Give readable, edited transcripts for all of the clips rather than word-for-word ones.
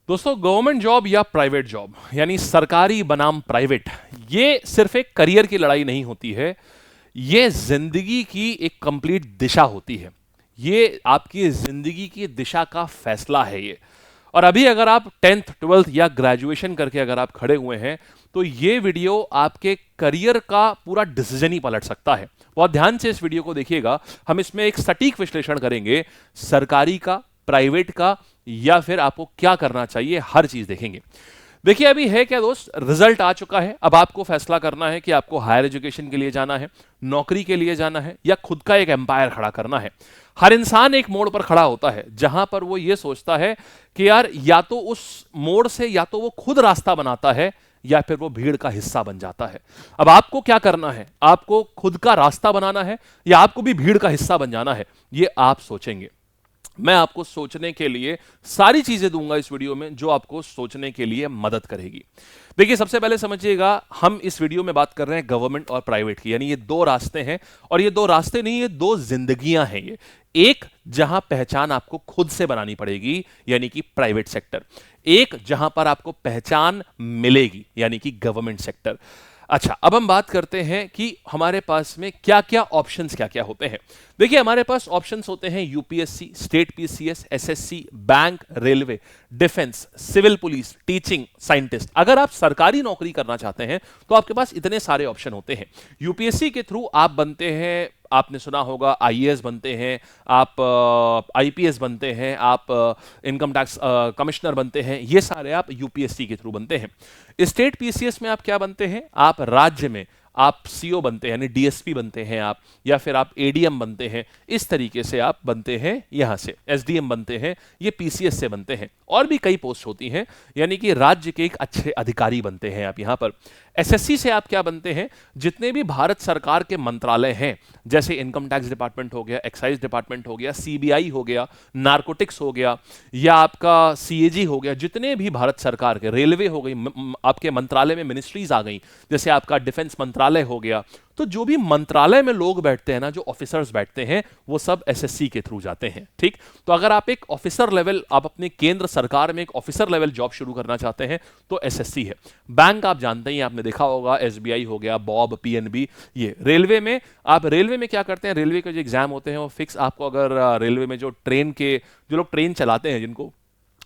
दोस्तों, government job या private job यानी सरकारी बनाम प्राइवेट, ये सिर्फ एक करियर की लड़ाई नहीं होती है। ये जिंदगी की एक कंप्लीट दिशा होती है। ये आपकी जिंदगी की दिशा का फैसला है ये। और अभी अगर आप 10th 12th या ग्रेजुएशन करके अगर आप खड़े हुए हैं, तो ये वीडियो आपके करियर का पूरा डिसीजन ही पलट सकता है। बहुत ध्यान से इस वीडियो को देखिएगा। हम इसमें एक सटीक विश्लेषण करेंगे, सरकारी का, प्राइवेट का, या फिर आपको क्या करना चाहिए, हर चीज देखेंगे। देखिए, अभी है क्या दोस्त, रिजल्ट आ चुका है। अब आपको फैसला करना है कि आपको हायर एजुकेशन के लिए जाना है, नौकरी के लिए जाना है, या खुद का एक एम्पायर खड़ा करना है। हर इंसान एक मोड़ पर खड़ा होता है जहां पर वो ये सोचता है कि यार, या तो उस मोड़ से या तो वो खुद रास्ता बनाता है या फिर वो भीड़ का हिस्सा बन जाता है। अब आपको क्या करना है? आपको खुद का रास्ता बनाना है या आपको भी भीड़ का हिस्सा बन जाना है? ये आप सोचेंगे। मैं आपको सोचने के लिए सारी चीजें दूंगा इस वीडियो में जो आपको सोचने के लिए मदद करेगी। देखिए, सबसे पहले समझिएगा, हम इस वीडियो में बात कर रहे हैं गवर्नमेंट और प्राइवेट की, यानी ये दो रास्ते हैं। और ये दो रास्ते नहीं, ये दो जिंदगियां हैं। ये एक जहां पहचान आपको खुद से बनानी पड़ेगी, यानी कि प्राइवेट सेक्टर। एक जहां पर आपको पहचान मिलेगी, यानी कि गवर्नमेंट सेक्टर। अच्छा, अब हम बात करते हैं कि हमारे पास में क्या क्या ऑप्शंस क्या क्या होते हैं। देखिए, हमारे पास ऑप्शंस होते हैं UPSC, state PCS, SSC, bank, railway, defence, civil police, teaching, scientist. अगर आप सरकारी नौकरी करना चाहते हैं तो आपके पास इतने सारे ऑप्शन होते हैं। यूपीएससी के थ्रू आप बनते हैं, आपने सुना होगा, आईएएस बनते हैं, आप आईपीएस बनते हैं, आप इनकम टैक्स कमिश्नर बनते हैं। ये सारे आप यूपीएससी के थ्रू बनते हैं। स्टेट पीसीएस में आप क्या बनते हैं? आप राज्य में आप सीओ बनते हैं, यानी डीएसपी बनते हैं आप, या फिर आप एडीएम बनते हैं। इस तरीके से आप बनते हैं, यहां से एसडीएम बनते हैं, ये पीसीएस से बनते हैं। और भी कई पोस्ट होती हैं, यानी कि राज्य के एक अच्छे अधिकारी बनते हैं आप यहां पर। एसएससी से आप क्या बनते हैं? जितने भी भारत सरकार के मंत्रालय हैं, जैसे इनकम टैक्स डिपार्टमेंट हो गया, एक्साइज डिपार्टमेंट हो गया, सीबीआई हो गया, नारकोटिक्स हो गया, या आपका सीएजी हो गया, जितने भी भारत सरकार के, रेलवे हो गई, आपके मंत्रालय में मिनिस्ट्रीज आ गई, जैसे आपका डिफेंस मंत्रालय हो गया। तो जो भी मंत्रालय में लोग बैठते हैं ना, जो ऑफिसर्स बैठते हैं, वो सब एसएससी के थ्रू जाते हैं। ठीक, तो अगर आप एक ऑफिसर लेवल, आप अपने केंद्र सरकार में एक ऑफिसर लेवल जॉब शुरू करना चाहते हैं तो एसएससी है। बैंक आप जानते ही, आपने देखा होगा, एसबीआई हो गया, बॉब, पीएनबी। ये रेलवे में, आप रेलवे में क्या करते हैं, रेलवे के जो एग्जाम होते हैं वो फिक्स, आपको अगर रेलवे में जो ट्रेन के, जो लोग ट्रेन चलाते हैं, जिनको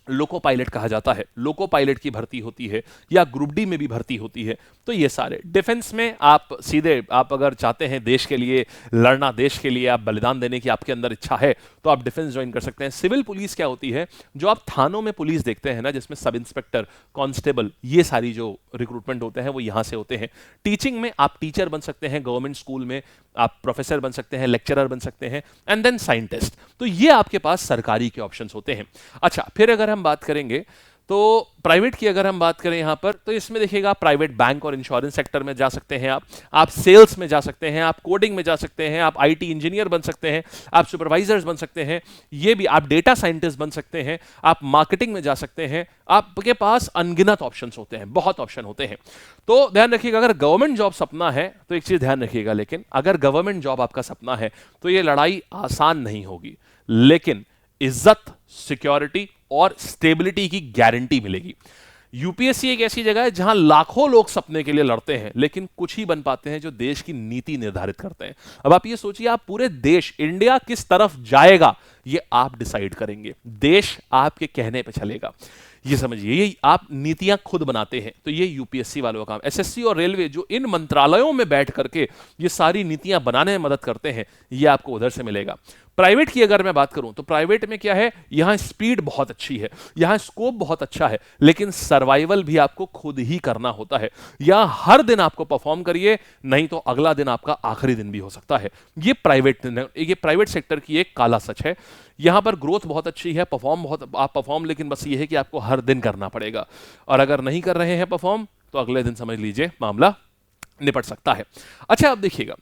लोको पायलट कहा जाता है, लोको पायलट की भर्ती होती है, या ग्रुप डी में भी भर्ती होती है। तो ये सारे डिफेंस में आप सीधे, आप अगर चाहते हैं देश के लिए लड़ना, देश के लिए आप बलिदान देने की आपके अंदर इच्छा है, तो आप डिफेंस ज्वाइन कर सकते हैं। सिविल पुलिस क्या होती है? जो आप थानों में पुलिस देखते हैं ना, जिसमें सब इंस्पेक्टर, कांस्टेबल, ये सारी जो रिक्रूटमेंट होते हैं वो यहां से होते हैं। टीचिंग में आप टीचर बन सकते हैं, गवर्नमेंट स्कूल में आप प्रोफेसर बन सकते हैं, लेक्चरर बन सकते हैं, एंड देन साइंटिस्ट। तो ये आपके पास सरकारी के ऑप्शंस होते हैं। अच्छा, फिर अगर हम बात करेंगे तो प्राइवेट की, अगर हम बात करें यहां पर, तो इसमें देखिएगा, प्राइवेट बैंक और इंश्योरेंस सेक्टर में जा सकते हैं आप सेल्स में जा सकते हैं, आप कोडिंग में जा सकते हैं, आप आईटी इंजीनियर बन सकते हैं, आप सुपरवाइजर्स बन सकते हैं, ये भी आप डेटा साइंटिस्ट बन सकते हैं, आप मार्केटिंग में जा सकते हैं। आपके पास अनगिनत ऑप्शंस होते हैं, बहुत ऑप्शन होते हैं। तो ध्यान रखिएगा, अगर गवर्नमेंट जॉब सपना है तो एक चीज ध्यान रखिएगा, लेकिन अगर गवर्नमेंट जॉब आपका सपना है तो ये लड़ाई आसान नहीं होगी, लेकिन इज्जत, सिक्योरिटी और स्टेबिलिटी की गारंटी मिलेगी। यूपीएससी एक ऐसी जगह है जहां लाखों लोग सपने के लिए लड़ते हैं, लेकिन कुछ ही बन पाते हैं जो देश की नीति निर्धारित करते हैं। अब आप ये सोचिए, आप पूरे देश, इंडिया किस तरफ जाएगा ये आप डिसाइड करेंगे, देश आपके कहने पे चलेगा। ये समझिए, ये आप नीतियां खुद बनाते हैं। तो ये यूपीएससी वालों का काम। एसएससी और रेलवे जो इन मंत्रालयों में बैठ करके ये सारी नीतियां बनाने में मदद करते हैं, ये आपको उधर से मिलेगा। प्राइवेट की अगर मैं बात करूं तो प्राइवेट में क्या है, यहां स्पीड बहुत अच्छी है, यहां स्कोप बहुत अच्छा है, लेकिन सर्वाइवल भी आपको खुद ही करना होता है। यहां हर दिन आपको परफॉर्म करिए, नहीं तो अगला दिन आपका आखिरी दिन भी हो सकता है। ये प्राइवेट सेक्टर की एक काला सच है। यहां पर ग्रोथ बहुत अच्छी है, आप परफॉर्म, लेकिन बस ये है कि आपको हर दिन करना पड़ेगा। और अगर नहीं कर रहे हैं परफॉर्म, तो अगले दिन समझ लीजिए मामला निपट सकता है। अच्छा, अब देखिएगा,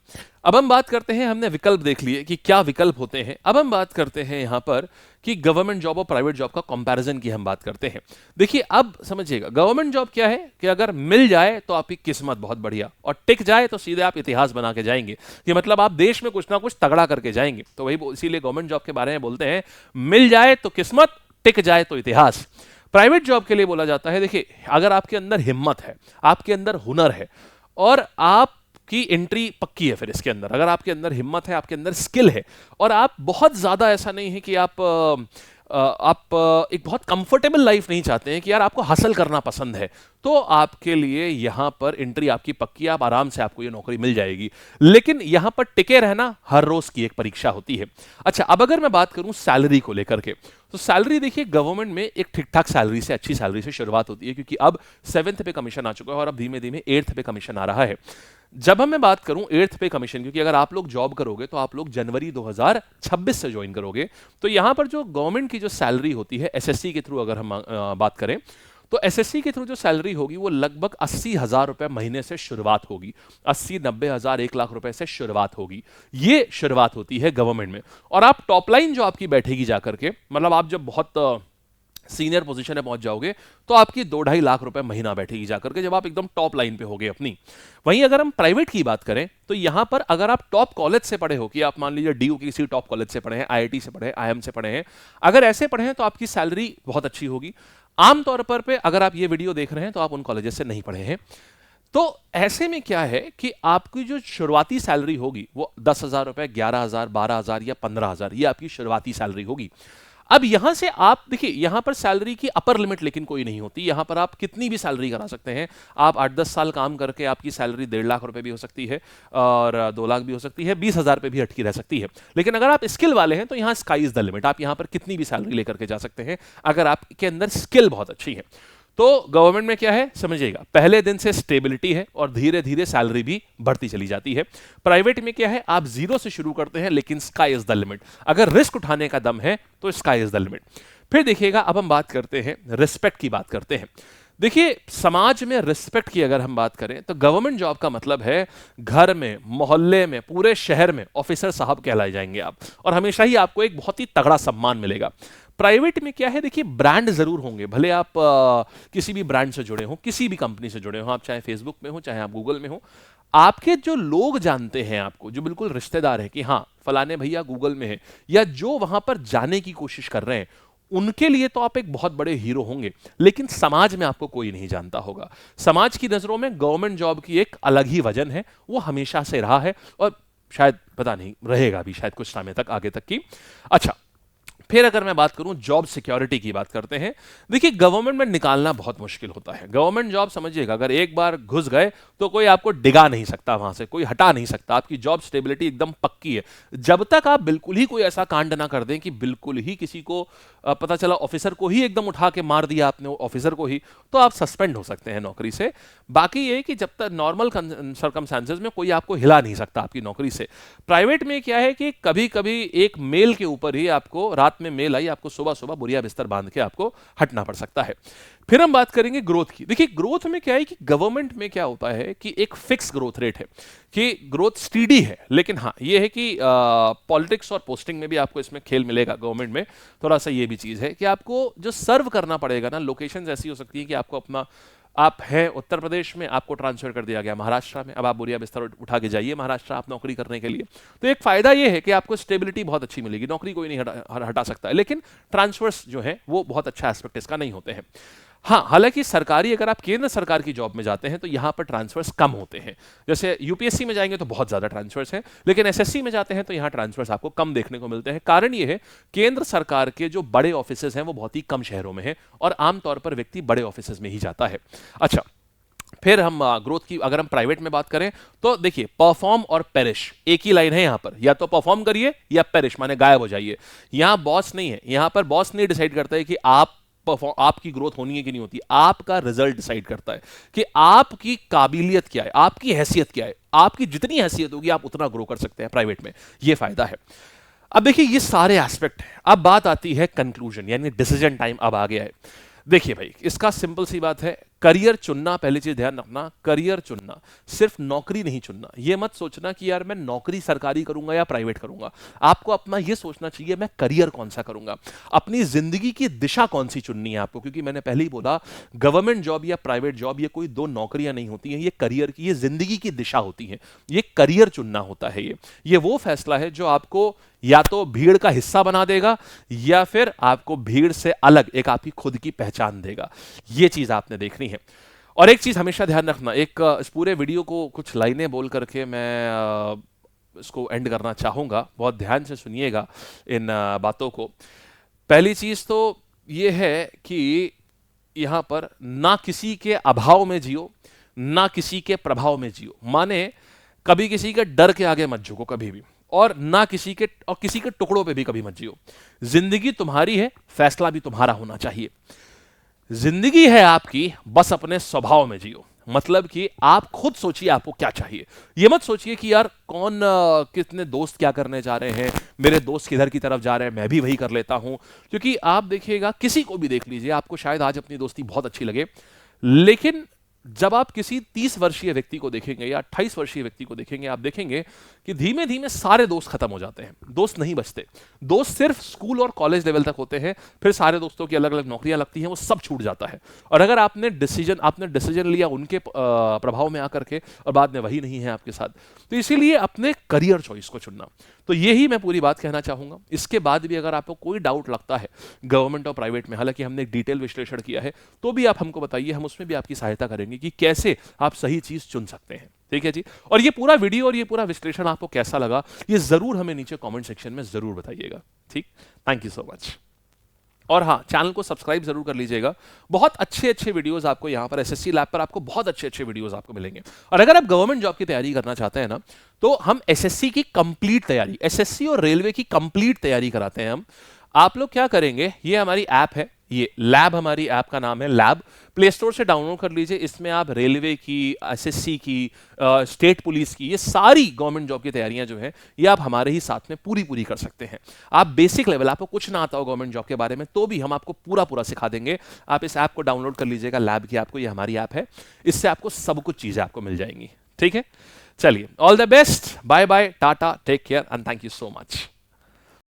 अब हम बात करते हैं, हमने विकल्प देख लिए कि क्या विकल्प होते हैं। अब हम बात करते हैं यहां पर कि गवर्नमेंट जॉब और प्राइवेट जॉब का कंपैरिजन की हम बात करते हैं। देखिए, अब समझिएगा, गवर्नमेंट जॉब क्या है कि अगर मिल जाए तो आपकी किस्मत बहुत बढ़िया, और टिक जाए तो सीधे आप इतिहास बना के जाएंगे, कि मतलब आप देश में कुछ ना कुछ तगड़ा करके जाएंगे। तो वही, इसीलिए गवर्नमेंट जॉब के बारे में बोलते हैं, मिल जाए तो किस्मत, टिक जाए तो इतिहास। प्राइवेट जॉब के लिए बोला जाता है, देखिए अगर आपके अंदर हिम्मत है, आपके अंदर हुनर है और आपकी एंट्री पक्की है, फिर इसके अंदर अगर आपके अंदर हिम्मत है, आपके अंदर स्किल है और आप बहुत ज्यादा ऐसा नहीं है कि आप एक बहुत कंफर्टेबल लाइफ नहीं चाहते हैं कि यार आपको हासिल करना पसंद है, तो आपके लिए यहां पर एंट्री आपकी पक्की है, आप आराम से आपको ये नौकरी मिल जाएगी। लेकिन यहां पर टिके रहना हर रोज की एक परीक्षा होती है। अच्छा, अब अगर मैं बात करूं सैलरी को लेकर के, तो सैलरी देखिए गवर्नमेंट में एक ठीक ठाक सैलरी से, अच्छी सैलरी से शुरुआत होती है, क्योंकि अब 7th पे कमीशन आ चुका है और अब धीमे धीमे 8th पे कमीशन आ रहा है। जब हम मैं बात करूं 8th पे कमीशन, क्योंकि अगर आप लोग जॉब करोगे तो आप लोग जनवरी 2026 से ज्वाइन करोगे, तो यहां पर जो गवर्नमेंट की जो सैलरी होती है एसएससी के थ्रू अगर हम बात करें, तो एसएससी के थ्रू जो सैलरी होगी वो लगभग 80,000 रुपए महीने से शुरुआत होगी। 80-90,000 1 लाख रुपए से शुरुआत होगी, ये शुरुआत होती है गवर्नमेंट में। और आप टॉप लाइन जो आपकी बैठेगी जाकर के, मतलब आप जब बहुत सीनियर पोजीशन में पहुंच जाओगे तो आपकी 2-2.5 लाख रुपए महीना बैठेगी जाकर के, जब आप एकदम टॉप लाइन पे होगे अपनी। वहीं अगर हम प्राइवेट की बात करें तो यहां पर अगर आप टॉप कॉलेज से पढ़े हो, कि आप मान लीजिए डीयू किसी टॉप कॉलेज से पढ़े हैं, आईआईटी से पढ़े हैं, आईएम से पढ़े हैं, अगर ऐसे पढ़े हैं तो आपकी सैलरी बहुत अच्छी होगी। आमतौर पर पे अगर आप ये वीडियो देख रहे हैं तो आप उन कॉलेजेस से नहीं पढ़े हैं, तो ऐसे में क्या है कि आपकी जो शुरुआती सैलरी होगी वो 10,000 रुपए, 11,000, 12,000 या 15,000, ये आपकी शुरुआती सैलरी होगी। अब यहां से आप देखिए, यहां पर सैलरी की अपर लिमिट लेकिन कोई नहीं होती, यहां पर आप कितनी भी सैलरी करा सकते हैं। आप 8-10 साल काम करके आपकी सैलरी 1.5 लाख रुपए भी हो सकती है और 2 लाख भी हो सकती है, 20,000 पे भी अटकी रह सकती है। लेकिन अगर आप स्किल वाले हैं तो यहां स्काई इज द लिमिट, आप यहां पर कितनी भी सैलरी लेकर के जा सकते हैं अगर आपके अंदर स्किल बहुत अच्छी है। तो गवर्नमेंट में क्या है समझिएगा, पहले दिन से स्टेबिलिटी है और धीरे धीरे सैलरी भी बढ़ती चली जाती है। प्राइवेट में क्या है, आप जीरो से शुरू करते हैं लेकिन स्काई इज द लिमिट, अगर रिस्क उठाने का दम है तो स्काई इज द लिमिट। फिर देखिएगा, अब हम बात करते हैं रिस्पेक्ट की, बात करते हैं। देखिए समाज में रिस्पेक्ट की अगर हम बात करें तो गवर्नमेंट जॉब का मतलब है घर में, मोहल्ले में, पूरे शहर में ऑफिसर साहब कहलाए जाएंगे आप, और हमेशा ही आपको एक बहुत ही तगड़ा सम्मान मिलेगा। प्राइवेट में क्या है, देखिए ब्रांड जरूर होंगे, भले आप किसी भी ब्रांड से जुड़े हो, किसी भी कंपनी से जुड़े हो, आप चाहे फेसबुक में हो, चाहे आप गूगल में हो, आपके जो लोग जानते हैं आपको, जो बिल्कुल रिश्तेदार है कि हाँ फलाने भैया गूगल में है, या जो वहां पर जाने की कोशिश कर रहे हैं, उनके लिए तो आप एक बहुत बड़े हीरो होंगे। लेकिन समाज में आपको कोई नहीं जानता होगा। समाज की नजरों में गवर्नमेंट जॉब की एक अलग ही वजन है, वो हमेशा से रहा है और शायद पता नहीं रहेगा भी, शायद कुछ समय तक, आगे तक की। अच्छा, फिर अगर मैं बात करूं जॉब सिक्योरिटी की, बात करते हैं। देखिए गवर्नमेंट में निकालना बहुत मुश्किल होता है। गवर्नमेंट जॉब समझिएगा, अगर एक बार घुस गए तो कोई आपको डिगा नहीं सकता, वहां से कोई हटा नहीं सकता, आपकी जॉब स्टेबिलिटी एकदम पक्की है। जब तक आप बिल्कुल ही कोई ऐसा कांड ना कर दें कि बिल्कुल ही किसी को पता चला, ऑफिसर को ही एकदम उठा के मार दिया आपने, ऑफिसर को ही, तो आप सस्पेंड हो सकते हैं नौकरी से। बाकी ये कि जब तक नॉर्मल सर्कमस्टेंसेस में कोई आपको हिला नहीं सकता आपकी नौकरी से। प्राइवेट में क्या है कि कभी कभी एक मेल के ऊपर ही आपको, रात में मेल आई, आपको सुबह सुबह बुरिया बिस्तर बांध के आपको हटना पड़ सकता है। फिर हम बात करेंगे ग्रोथ की। देखिए ग्रोथ में क्या है कि गवर्नमेंट में क्या होता है कि एक फिक्स ग्रोथ रेट है, कि ग्रोथ स्टीडी है। लेकिन हाँ ये है कि पॉलिटिक्स और पोस्टिंग में भी आपको इसमें खेल मिलेगा। गवर्नमेंट में थोड़ा सा ये भी चीज है कि आपको जो सर्व करना पड़ेगा ना, लोकेशंस ऐसी हो सकती है कि आपको अपना, आप हैं उत्तर प्रदेश में, आपको ट्रांसफर कर दिया गया महाराष्ट्र में, अब आप बोरिया बिस्तर उठा के जाइए महाराष्ट्र आप नौकरी करने के लिए। तो एक फायदा ये है कि आपको स्टेबिलिटी बहुत अच्छी मिलेगी, नौकरी कोई नहीं हटा सकता है। लेकिन ट्रांसफर्स जो है वो बहुत अच्छा एस्पेक्ट इसका नहीं होते हैं। हाँ, हालांकि सरकारी, अगर आप केंद्र सरकार की जॉब में जाते हैं तो यहां पर ट्रांसफर्स कम होते हैं। जैसे यूपीएससी में जाएंगे तो बहुत ज्यादा ट्रांसफर्स हैं, लेकिन एसएससी में जाते हैं तो यहां ट्रांसफर्स आपको कम देखने को मिलते हैं। कारण ये है, केंद्र सरकार के जो बड़े ऑफिसेज हैं वो बहुत ही कम शहरों में हैं और आमतौर पर व्यक्ति बड़े ऑफिसेज में ही जाता है। अच्छा, फिर हम ग्रोथ की अगर हम प्राइवेट में बात करें तो देखिए परफॉर्म और पेरिश एक ही लाइन है यहां पर, या तो परफॉर्म करिए या पेरिश माने गायब हो जाइए। यहां बॉस नहीं है, यहां पर बॉस नहीं डिसाइड करता है कि आपकी ग्रोथ होनी है कि नहीं होती, आपका रिजल्ट डिसाइड करता है कि आपकी काबिलियत क्या है, आपकी हैसियत क्या है। आपकी जितनी हैसियत होगी आप उतना ग्रो कर सकते हैं प्राइवेट में, यह फायदा है। अब देखिए ये सारे एस्पेक्ट हैं, अब बात आती है कंक्लूजन, यानी डिसीजन टाइम अब आ गया है। देखिए भाई, इसका सिंपल सी बात है, करियर चुनना, पहली चीज ध्यान रखना, करियर चुनना, सिर्फ नौकरी नहीं चुनना। ये मत सोचना कि यार मैं नौकरी सरकारी करूंगा या प्राइवेट करूंगा। आपको अपना ये सोचना चाहिए मैं करियर कौन सा करूंगा, अपनी जिंदगी की दिशा कौन सी चुननी है आपको। क्योंकि मैंने पहले ही बोला, गवर्नमेंट जॉब या प्राइवेट जॉब ये कोई दो नौकरियां नहीं होती हैं, ये करियर की, ये जिंदगी की दिशा होती है। ये करियर चुनना होता है। ये वो फैसला है जो आपको या तो भीड़ का हिस्सा बना देगा या फिर आपको भीड़ से अलग एक आपकी खुद की पहचान देगा। ये चीज आपने देखनी है। और एक चीज हमेशा ध्यान रखना, एक इस पूरे वीडियो को कुछ लाइनें बोल करके मैं इसको एंड करना चाहूंगा, बहुत ध्यान से सुनिएगा इन बातों को। पहली चीज तो ये है कि यहां पर ना किसी के अभाव में जियो, ना किसी के प्रभाव में जियो। माने कभी किसी के डर के आगे मत झुको कभी भी, और ना किसी के टुकड़ों पे भी कभी मत जियो। जिंदगी तुम्हारी है, फैसला भी तुम्हारा होना चाहिए। जिंदगी है आपकी, बस अपने स्वभाव में जियो। मतलब कि आप खुद सोचिए आपको क्या चाहिए। ये मत सोचिए कि यार कौन कितने दोस्त क्या करने जा रहे हैं, मेरे दोस्त किधर की तरफ जा रहे हैं, मैं भी वही कर लेता हूं। क्योंकि आप देखिएगा, किसी को भी देख लीजिए, आपको शायद आज अपनी दोस्ती बहुत अच्छी लगे, लेकिन जब आप किसी 30 वर्षीय व्यक्ति को देखेंगे या 28 वर्षीय व्यक्ति को देखेंगे, आप देखेंगे कि धीमे धीमे सारे दोस्त खत्म हो जाते हैं, दोस्त नहीं बचते। दोस्त सिर्फ स्कूल और कॉलेज लेवल तक होते हैं, फिर सारे दोस्तों की अलग अलग नौकरियां लगती हैं, वो सब छूट जाता है। और अगर आपने डिसीजन लिया उनके प्रभाव में आकर के और बाद में वही नहीं है आपके साथ, तो इसीलिए अपने करियर चॉइस को चुनना। तो यही मैं पूरी बात कहना चाहूंगा। इसके बाद भी अगर आपको कोई डाउट लगता है गवर्नमेंट और प्राइवेट में, हालांकि हमने एक डिटेल विश्लेषण किया है, तो भी आप हमको बताइए, हम उसमें भी आपकी सहायता करेंगे कि कैसे आप सही चीज चुन सकते हैं। ठीक है जी। और ये पूरा वीडियो और ये पूरा विश्लेषण आपको कैसा लगा, ये जरूर हमें नीचे कमेंट सेक्शन में जरूर बताइएगा। ठीक, थैंक यू सो मच। और हाँ, चैनल को सब्सक्राइब जरूर कर लीजिएगा। बहुत अच्छे अच्छे वीडियोस आपको यहाँ पर एसएससी लैब पर आपको बहुत अच्छे अच्छे वीडियोस आपको मिलेंगे। और अगर आप गवर्नमेंट जॉब की तैयारी करना चाहते हैं ना, तो हम एसएससी की कंप्लीट तैयारी, एसएससी और रेलवे की कंप्लीट तैयारी कराते हैं हम। आप लोग क्या करेंगे, ये हमारी ऐप है, ये लैब, हमारी ऐप का नाम है लैब। प्ले स्टोर से डाउनलोड कर लीजिए। इसमें आप रेलवे की, एसएससी की, स्टेट पुलिस की, ये सारी गवर्नमेंट जॉब की तैयारियां जो है, ये आप हमारे ही साथ में पूरी कर सकते हैं। आप बेसिक लेवल, आपको कुछ ना आता हो गवर्नमेंट जॉब के बारे में, तो भी हम आपको पूरा सिखा देंगे। आप इस ऐप को डाउनलोड कर लीजिएगा, लैब की आपको, ये हमारी ऐप है, इससे आपको सब कुछ चीजें आपको मिल जाएंगी। ठीक है, चलिए, all the best, bye bye, tata, take care and thank you so much.